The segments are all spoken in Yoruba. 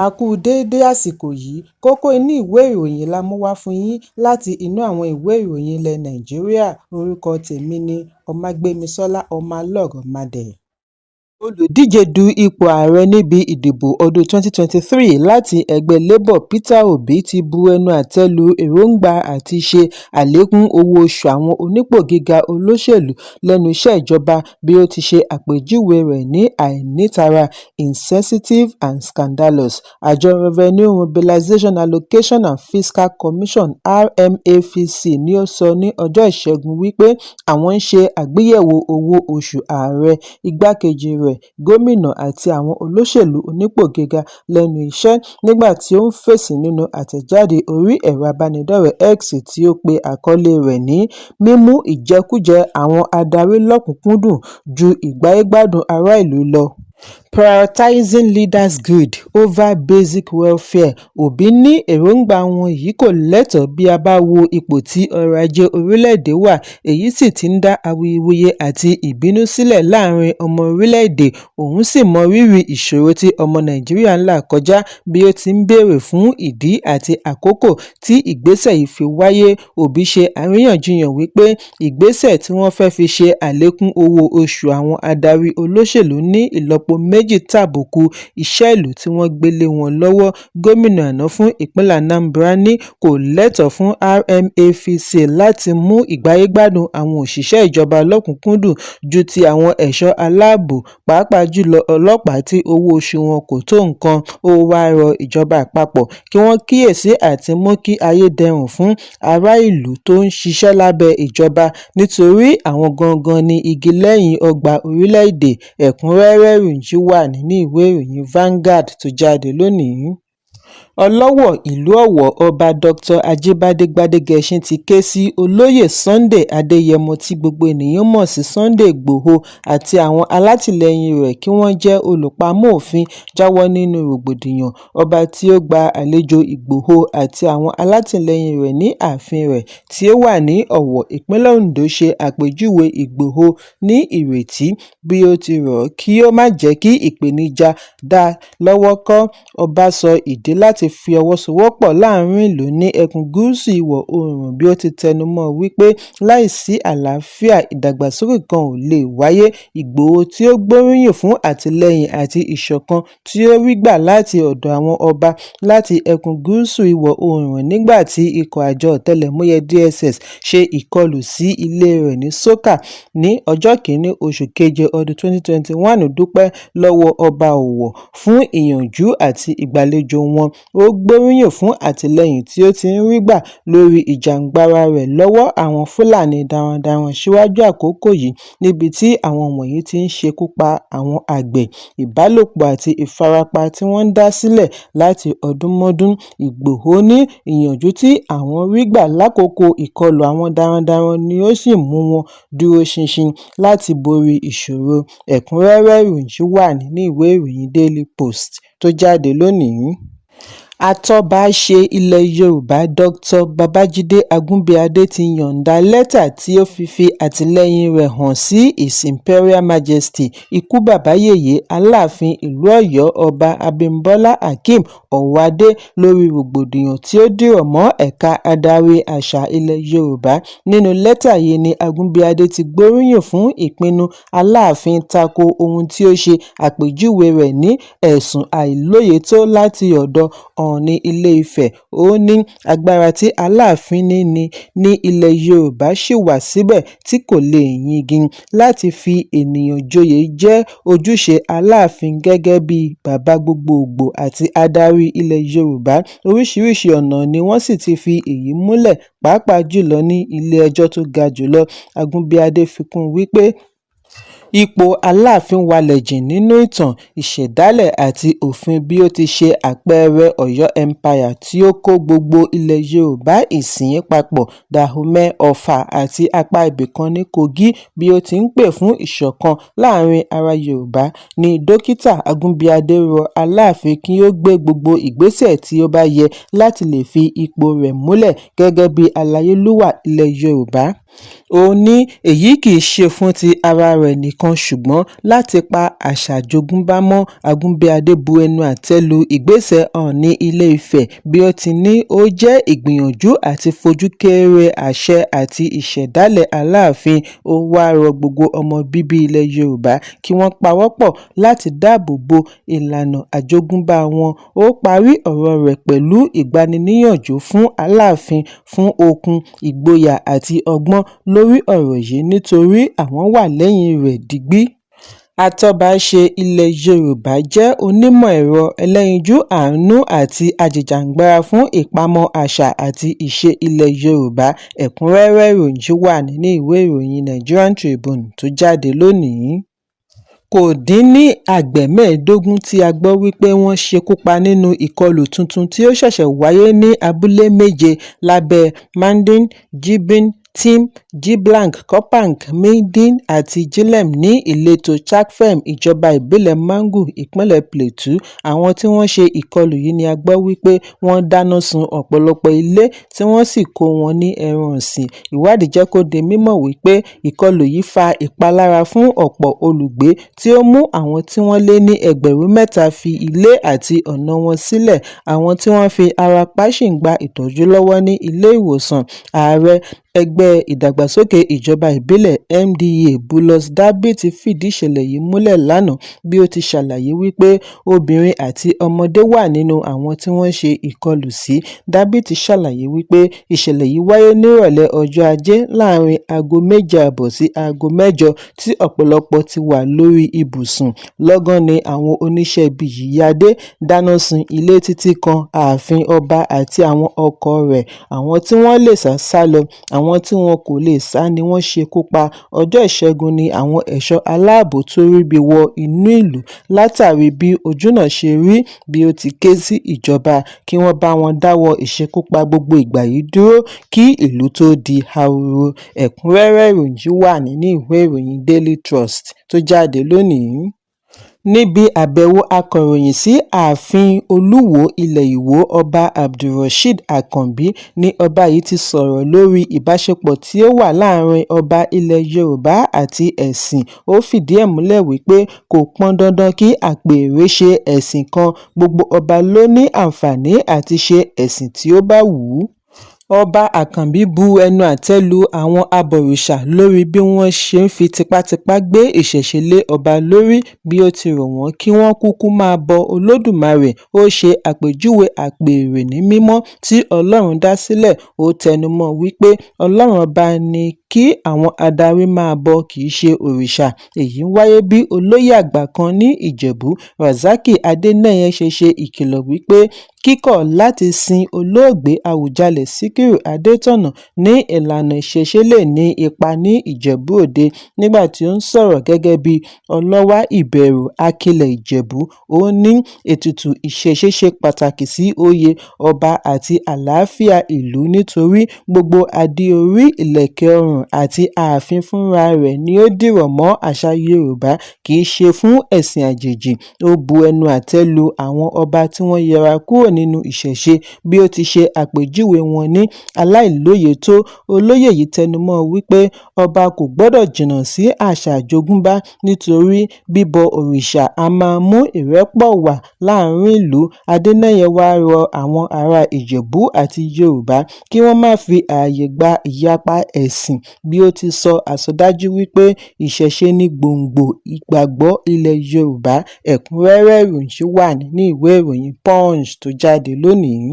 A kú déédé àsìkò yìí, kókó inú ìwé ìròyìn la mú wá fún yín láti inú àwọn ìwé ìròyìn ilẹ̀ Nàìjíríà. Orúkọ tèmi ni Ọmágbémisọ́lá Ọmọlọ́rọ̀mọdẹ̀. Olùdíje du ipò ààrẹ níbi ìdìbò ọdún 2023 láti ẹgbẹ́ Labour Peter Obi ti bu ẹnu àtẹ́ lu èròǹgbà àti ṣe àlékún owó oṣù àwọn onípò gíga olóṣèlú lẹ́nu iṣẹ́ ìjọba bí ó ti ṣe àpèjúwe rẹ̀ ní àìnítara, insensitive and scandalous. Àjọ Revenue Mobilization Allocation and Fiscal Commission RMAFC ni ó sọ ní ọjọ́ Ìṣẹ́gun wípé àwọn ń ṣe àgbéyẹ̀wò owó oṣù ààrẹ, igbákejì rẹ̀, gómìnà àti àwọn olóṣèlú onípò gíga lẹ́nu iṣẹ́ nígbà tí ó ń fèsì nínú àtẹ̀jáde orí ẹ̀rọ abánidọ́rẹ̀ẹ́ X tí ó pe àkọlé rẹ̀ ní "Mímú ìjẹkújẹ àwọn adarí lọ́kùnkúndùn ju ìgbáyégbádùn ará ìlú lọ". Prioritizing leaders' greed over basic welfare. Obi ní èròǹgbà wọn yìí kò lẹ́tọ̀ọ́ bí a bá wo ipò tí ọrọ̀ ajé orílẹ̀-èdè wà, èyí sì ti ń dá awuyewuye àti ìbínú sílẹ̀ láàrin ọmọ orílẹ̀-èdè. Òun sì mọ rírì ìṣòro tí ọmọ Nàìjíríà ń là kọjá bí ó ti ń béèrè fún ìdí àti àkókò tí ìgbésẹ̀ yìí fi wáyé. Obi ṣe àríyànjiyàn wípé ìgbésẹ̀ tí wọ́n fẹ́ fi ṣe àlékún owó oṣù àwọn adarí olóṣèlú ní ìlọ́po méjì tàbùkù iṣẹ́ ìlú tí wọ́n gbé lé wọn lọ́wọ́. Gómìnà àná fún ìpínlẹ̀ Anambra ní kò lẹ́tọ̀ọ́ fún RMAFC láti mú ìgbáyégbádùn àwọn òṣìṣẹ́ ìjọba lọ́kùnkúndùn ju ti àwọn ẹ̀ṣọ́ aláàbò, pàápàá jùlọ ọlọ́pàá tí owó oṣù wọn kò tó nǹkan. Ó wá rọ ìjọba àpapọ̀ kí wọ́n kíyèsí àti mú kí ayé dẹrùn fún ará ìlú tó ń ṣiṣẹ́ lábẹ́ ìjọba nítorí àwọn gangan ni igi lẹ́yìn ọgbà orílẹ̀-èdè. Ẹ̀kúnrẹ́rẹ́ ìròyìn wà nínú ìwé ìròyìn Vanguard tó jáde lónìí. Ọlọ́wọ̀ ìlú Ọ̀wọ̀ Ọba Dr. Ajíbádé Gbádégẹṣin ti ké sí Olóyè Sunday Adéyẹmọ tí gbogbo ènìyàn mọ̀ sí Sunday Ìgbòho àti àwọn alátìlẹyìn rẹ̀ kí wọ́n jẹ́ olùpamọ́ òfin jáwọ́ nínú rògbòdìyàn. Ọba tí ó gba àlejò Ìgbòho àti àwọn alátìlẹyìn rẹ̀ ní ààfin rẹ̀ tí ó wà ní Ọ̀wọ̀, ìpínlẹ̀ Ondo ṣe àpèjúwe Ìgbòho ní ìrètí bí ó ti rọ̀ kí ó má jẹ́ kí ìpèníjà dá lọ́wọ́ kọ́. Ọba sọ ìdí láti fi ọwọ́ sowọ́pọ̀ láàrin ìlú ní ẹkùn gúúsù ìwọ̀ oòrùn bí ó ti tẹnumọ́ wípé láìsí àlàáfíà ìdàgbàsókè kan ò lè wáyé. Ìgbòho tí ó gbóríyìn fún àtìlẹyìn àti ìṣọ̀kan tí ó rí gbà láti ọ̀dọ̀ àwọn ọba láti ẹkùn gúúsù ìwọ̀ oòrùn nígbà tí ikọ̀ àjọ ọ̀tẹlẹ̀múyẹ́ DSS ṣe ìkọlù sí ilé rẹ̀ ní Sókà ní ọjọ́ kìíní oṣù keje ọdún 2021 dúpẹ́ lọ́wọ́ ọba Ọ̀wọ̀ fún ìyànjú àti ìgbàlejò wọn. Ó gbóríyìn fún àtìlẹyìn tí ó ti ń rí gbà lórí ìjàǹgbara rẹ̀ lọ́wọ́ àwọn Fúlàní darandaran síwájú àkókò yìí níbi tí àwọn wọ̀nyí ti ń ṣekú pa àwọn àgbẹ̀, ìbálòpọ̀ àti ìfarapa tí wọ́n ń dá sílẹ̀ láti ọdúnmọ́dún. Ìgbòho ní ìyànjú tí àwọn rí gbà lákòókò ìkọlù àwọn darandaran ni ó sì mú wọn dúró ṣinṣin láti borí ìṣòro. Ẹ̀kúnrẹ́rẹ́ ìròyìn wà nínú ìwé ìròyìn Daily Post tó jáde lónìí. Atọ́baṣe ilẹ̀ Yorùbá Dr. Babájídé Agúnbíadé ti yọ̀ǹda lẹ́tà tí ó fi àtìlẹ́yìn rẹ̀ hàn sí His Imperial Majesty Ikú Bàbá Yèyé Aláàfin ìlú Ọ̀yọ́ Ọba Abímbọ́lá Akeem Ọ̀wádé lórí rògbòdìyàn tí ó dìrọ̀ mọ́ ẹ̀ka adarí àṣà ilẹ̀ Yorùbá. Nínú lẹ́tà yìí ni Agúnbíadé ti gbóríyìn fún ìpinnu Aláàfin tako ohun tí ó ṣe àpèjúwe rẹ̀ ní ẹ̀sùn àìlóye tó láti ọ̀dọ̀ Ọọ̀ni Ilé-Ifẹ̀. Ó ní agbára tí Aláàfin ní ilẹ̀ Yorùbá ṣì wà síbẹ̀ tí kò lè yingin. Láti fi ènìyàn joyè jẹ́ ojúṣe Aláàfin gẹ́gẹ́ bí bàbá gbogbogbò àti adarí ilẹ̀ Yorùbá. Oríṣiríṣi ọ̀nà ni wọ́n sì ti fi èyí múlẹ̀, pàápàá jùlọ ní ilé-ẹjọ́ tó ga jùlọ. Agúnbíadé fi kún un wípé ipò Aláàfin walẹ̀ jìn nínú ìtàn, ìṣẹ̀dálẹ̀ àti òfin bí ó ti ṣe àpẹẹrẹ Ọ̀yọ́ Empire tí ó kó gbogbo ilẹ̀ Yorùbá ìsìn papọ̀, Dahomey, Ọ̀fà àti apá ibìkan ní Kogi bí ó ti ń pè fún ìṣọ̀kan láàrin ará Yorùbá. Ní Dókítà Agúnbíadé rọ Aláàfin kí ó gbé gbogbo ìgbésẹ̀ tí ó bá yẹ láti lè fi ipò rẹ̀ múlẹ̀ gẹ́gẹ́ bí aláyélúwà ilẹ̀ Yorùbá. Ó ní èyí kì í ṣe fún ti ara rẹ̀ nìkan nìkan ṣùgbọ́n láti pa àṣà àjogúnbá mọ́. Àgúnbíadé bu ẹnu àtẹ́ lu ìgbésẹ̀ Ọọ̀ni Ilé-Ifẹ̀ bí ó ti ní ó jẹ́ ìgbìyànjú àti fojú kéré àṣẹ àti ìṣẹ̀dálẹ̀ Aláàfin. Ó wá rọ gbogbo ọmọ bíbí ilẹ̀ Yorùbá kí wọ́n pawọ́pọ̀ láti dáàbò bo ìlànà àjogúnbá wọn. Ó parí ọ̀rọ̀ rẹ̀ pẹ̀lú ìgbaniníyànjú fún Aláàfin fún okun, ìgboyà àti ọgbọ́n lórí ọ̀rọ̀ yìí nítorí àwọn wà lẹ́yìn rẹ̀ digbí. Atọ́baṣe ilẹ̀ Yorùbá jẹ́ onímọ̀ ẹ̀rọ ẹlẹ́yinjú àánú àti ajìjàǹgbara fún ìpamọ́ àṣà àti ìṣe ilẹ̀ Yorùbá. Ẹ̀kúnrẹ́rẹ́ ìròyìn wà nínú ìwé ìròyìn Nigerian Tribune tó jáde lónìí. Kò dín ní àgbẹ̀ 15 tí a gbọ́ wípé wọ́n ṣekú pa nínú ìkọlù tuntun tí ó ṣẹ̀ṣẹ̀ wáyé ní abúlé méje lábẹ́ Manding, Jibin, Tim, Jiblang, Kopang, Midean àti Jilem ní ìletò Chakfem, ìjọba ìbílẹ̀ Mangu, ìpínlẹ̀ Plateau. Àwọn tí wọ́n ṣe ìkọlù yìí ni a gbọ́ wípé wọ́n dáná sun ọ̀pọ̀lọpọ̀ ilé tí wọ́n sì kó wọn ní ẹran ọ̀sìn. Ìwádìí jẹ́ kó di mímọ̀ wípé ìkọlù yìí fa ìpalára fún ọ̀pọ̀ olùgbé tí ó mú àwọn tí wọ́n lé ní 3,000 fi ilé àti ọ̀nà wọn sílẹ̀. Àwọn tí wọ́n fi ara pa ṣì ń gba ìtọ́jú lọ́wọ́ ní ilé ìwòsàn. Ààrẹ ẹgbẹ́ ìdàgbàsókè ìjọba ìbílẹ̀ MDA Bulus Dabi ti fìdí ìṣẹ̀lẹ̀ yìí múlẹ̀ lánàá bí ó ti ṣàlàyé wípé obìnrin àti ọmọdé wà nínú àwọn tí wọ́n ṣe ìkọlù sí. Dabi ti ṣàlàyé wípé ìṣẹ̀lẹ̀ yìí wáyé nírọ̀lẹ́ ọjọ́ Ajé láàrin aago 7:30 sí aago 8 tí ọ̀pọ̀lọpọ̀ ti wà lórí ibùsùn. Lọ́gán ni àwọn oníṣẹ́ ibi yìí yadé dáná sun ilé títí kan ààfin ọba àti àwọn ọkọ̀ rẹ̀. Àwọn tí wọ́n lè sá lọ, àwọn tí wọn kò lè sá ni wọ́n ṣekú pa. Ọjọ́ Ìṣẹ́gun ni àwọn ẹ̀ṣọ́ aláàbò tó ríbi wọ inú ìlú látàrí bí ojúnà ṣe rí bí ó ti ké sí ìjọba kí wọ́n bá wọn dáwọ́ ìṣekúpa gbogbo ìgbà yìí dúró kí ìlú tó di ahoro. Ẹ̀kúnrẹ́rẹ́ ìròyìn wà nínú ìwé ìròyìn Daily Trust tó jáde lónìí. Níbi àbẹ̀wò akọ̀ròyìn sí ààfin Olúwo ilẹ̀ Ìwó, Ọba Abdulrasheed Akànbí ni ọba yìí ti sọ̀rọ̀ lórí ìbáṣepọ̀ tí ó wà láàrin ọba ilẹ̀ Yorùbá àti ẹ̀sìn. Ó fìdí ẹ̀ múlẹ̀ wípé kò pọn dandan kí àpèrè ṣe ẹ̀sìn kan, gbogbo ọba ló ní àǹfààní àti ṣe ẹ̀sìn tí ó bá wù ú. Ọba Akànbí bu ẹnu àtẹ́ lu àwọn abọ̀rìṣà lórí bí wọ́n ṣe ń fi tipátipá gbé ìṣẹ̀ṣe lé ọba lórí bí ó ti rọ̀ wọ́n kí wọ́n kúkú máa bọ Olódùmarè. Ó ṣe àpèjúwe àpèrè ní mímọ́ tí Ọlọ́run dá sílẹ̀. Ó tẹnumọ́ wípé Ọlọ́run ọba ni kí àwọn adarí máa bọ kì í ṣe òrìṣà. Èyí ń wáyé bí olóyè àgbà kan ní Ìjẹ̀bú, Razaki Adénẹ́yẹ ṣe ṣe ìkìlọ̀ wípé kíkọ̀ láti sin olóògbé Àwùjalẹ̀ Síkírù Adétọ̀nà ní ìlànà ìṣẹ̀ṣe lè ní ipa ní Ìjẹ̀bú Òde. Nígbà tí ó ń sọ̀rọ̀ gẹ́gẹ́ bí Ọlọ́wà Ìbẹ̀rù Akilẹ̀ Ìjẹ̀bú, ó ní ètùtù ìṣẹ̀ṣe ṣe pàtàkì sí oyè ọba àti àlàáfíà ìlú nítorí gbogbo adé orí, ìlẹ̀kẹ̀ ọrùn àti ààfin fúnra rẹ̀ ni ó dìrọ̀ mọ́ àṣà Yorùbá kì í ṣe fún ẹ̀sìn àjèjì. Ó bu ẹnu àtẹ́ lu àwọn ọba tí wọ́n yẹra kúrò nínú ìṣẹ̀ṣe bí ó ti ṣe àpèjúwe wọn ní aláìlóye tó. Olóyè yìí tẹnumọ́ wípé ọba kò gbọdọ̀ jìnnà sí àṣà àjogúnbá nítorí bíbọ òrìṣà a máa mú ìrẹ́pọ̀ wà láàrin ìlú. Adénẹ́yẹ wá rọ àwọn ará Ìjẹ̀bú àti Yorùbá kí wọ́n má fi ààyè gba ìyapa ẹ̀sìn bí ó ti sọ àsọdájú wípé ìṣẹ̀ṣe ní gbòǹgbò ìgbàgbọ́ ilẹ̀ Yorùbá. Ẹ̀kúnrẹ́rẹ́ ìròyìn wà nínú ìwé ìròyìn Punch tó jáde lónìí.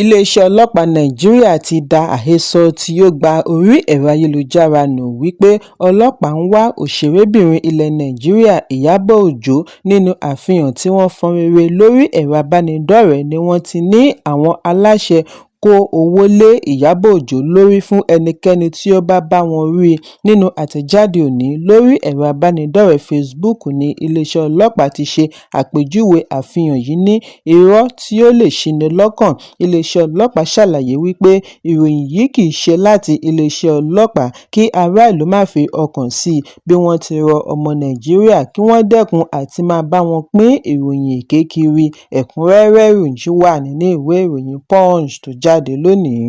Iléeṣẹ́ ọlọ́pàá Nàìjíríà ti da àhesọ tí ó gba orí ẹ̀rọ ayélujára nù wípé ọlọ́pàá ń wá òṣèrébìnrin ilẹ̀ Nàìjíríà Ìyábọ̀ Òjó. Nínú àfihàn tí wọ́n fọ́n rere lórí ẹ̀rọ abánidọ́rẹ̀ẹ́ ni wọ́n ti ní àwọn aláṣẹ kó owó lé Ìyábọ̀ Òjó lórí fún ẹnikẹ́ni tí ó bá wọn rí i. Nínú àtẹ̀jáde òní lórí ẹ̀rọ abánidọ́rẹ̀ẹ́ Facebook ni iléeṣẹ́ ọlọ́pàá ti ṣe àpèjúwe àfihàn yìí ní irọ́ tí ó lè ṣini lọ́kàn. Iléeṣẹ́ ọlọ́pàá ṣàlàyé wípé ìròyìn yìí kì í ṣe láti iléeṣẹ́ ọlọ́pàá kí ará ìlú má fi ọkàn sí i bí wọ́n ti rọ ọmọ Nàìjíríà kí wọ́n dẹ́kun àti máa bá wọn pín ìròyìn èké kiri. Ẹ̀kúnrẹ́rẹ́ ìròyìn wà nínú ìwé ìròyìn Punch tó jáde lónìí.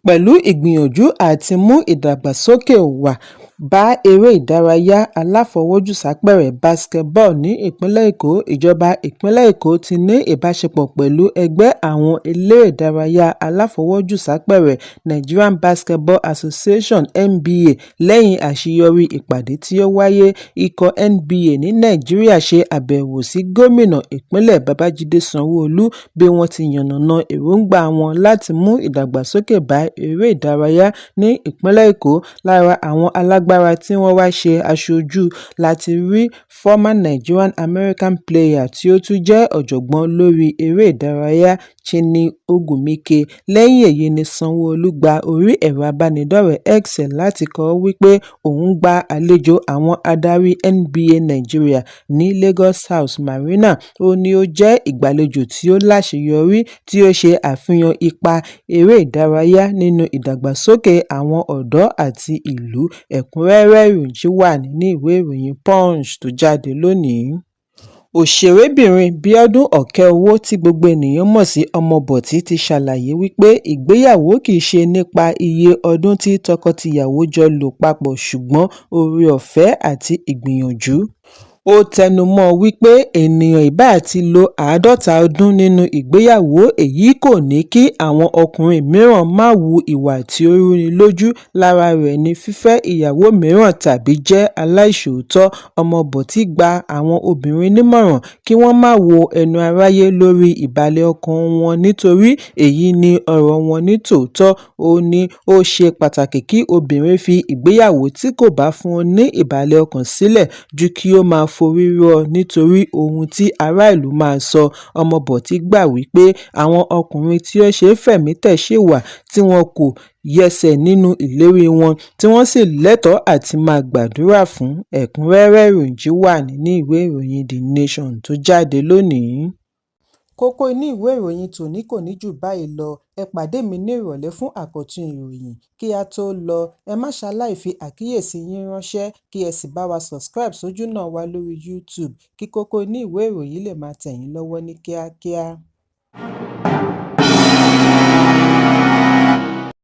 Pẹ̀lú ìgbìyànjú àti mú ìdàgbàsókè wá bá eré ìdárayá aláfọwọ́jùsápẹ̀rẹ̀ basketball ní ìpínlẹ̀ Èkó. Ìjọba ìpínlẹ̀ Èkó ti ní ìbáṣepọ̀ pẹ̀lú ẹgbẹ́ àwọn eléré ìdárayá aláfọwọ́jùsápẹ̀rẹ̀ Nigerian Basketball Association (NBA). Lẹ́yìn àṣeyọrí ìpàdé tí ó wáyé, ikọ̀ NBA ní Nàìjíríà ṣe àbẹ̀wò sí gómìnà ìpínlẹ̀ Babájídé Sanwó-Olú bí wọ́n ti yànnàná èròǹgbà wọn láti mú ìdàgbàsókè bá eré ìdárayá ní ìpínlẹ̀ Èkó. Lára àwọn alágbára tí wọ́n wá ṣe aṣojú láti rí former Nigerian-American player tí ó tún jẹ́ ọ̀jọ̀gbọ́n lórí eré ìdárayá Chinny Ogwumike. Lẹ́yìn èyí ni Sanwó-Olú gba orí ẹ̀rọ abánidọ́rẹ̀ẹ́ X láti kọ wípé òun gba àlejò àwọn adarí NBA Nàìjíríà ní Lagos House Marina. Ó ní ó jẹ́ ìgbàlejò tí ó láṣeyọrí tí ó ṣe àfihàn ipa eré ìdárayá nínú ìdàgbàsókè àwọn ọ̀dọ́ àti ìlú. Ẹ̀kúnrẹ́rẹ́ ìròyìn wà nínú ìwé ìròyìn Punch tó jáde lónìí. Òṣèrébìnrin Bíọ́dún Òkèowó tí gbogbo ènìyàn mọ̀ sí Ọmọbọ̀tí ti ṣàlàyé wípé ìgbéyàwó kìí ṣe nípa iye ọdún tí tọkọ-tìyàwó jọ lò papọ̀ ṣùgbọ́n oore-ọ̀fẹ́ àti ìgbìyànjú. Ó tẹnumọ́ wípé ènìyàn ìbáà ti lo 50 ọdún nínú ìgbéyàwó, èyí kò ní kí àwọn ọkùnrin mìíràn má hu ìwà tí ó rúni lójú. Lára rẹ̀ ni fífẹ́ ìyàwó mìíràn tàbí jẹ́ aláìṣòótọ́. Ọmọbọ̀tí gba àwọn obìnrin nímọ̀ràn kí wọ́n má wo ẹnu aráyé lórí ìbàlẹ̀ ọkàn wọn nítorí èyí ni ọ̀rọ̀ wọn ní tòótọ́. Ó ní ó ṣe pàtàkì kí obìnrin fi ìgbéyàwó tí kò bá fún un ní ìbàlẹ̀ ọkàn sílẹ̀ ju kí ó máa forí rọ́ nítorí ohun tí ará ìlú máa sọ. Ọmọbọ̀tí gbà wípé àwọn ọkùnrin tí ó ṣe fẹ̀mítẹ̀ ṣì wà tí wọn kò yẹsẹ̀ nínú ìlérí wọn, tí wọ́n sì lẹ́tọ̀ọ́ àti máa gbàdúrà fún. Ẹ̀kúnrẹ́rẹ́ ìròyìn wà nínú ìwé ìròyìn The Nation tó jáde lónìí. Kókó inú ìwé ìròyìn tòní kò ní jù báyìí lọ. Ẹ pàdé mi ní ìrọ̀lẹ́ fún àkọ́tún ìròyìn. Kí a tó lọ, ẹ má ṣaláì fi àkíyèsí yín ránṣẹ́ kí ẹ sì bá wa subscribe sójú náà wa lórí YouTube kí kókó inú ìwé ìròyìn lè máa tẹ̀ yín lọ́wọ́ ní kíákíá.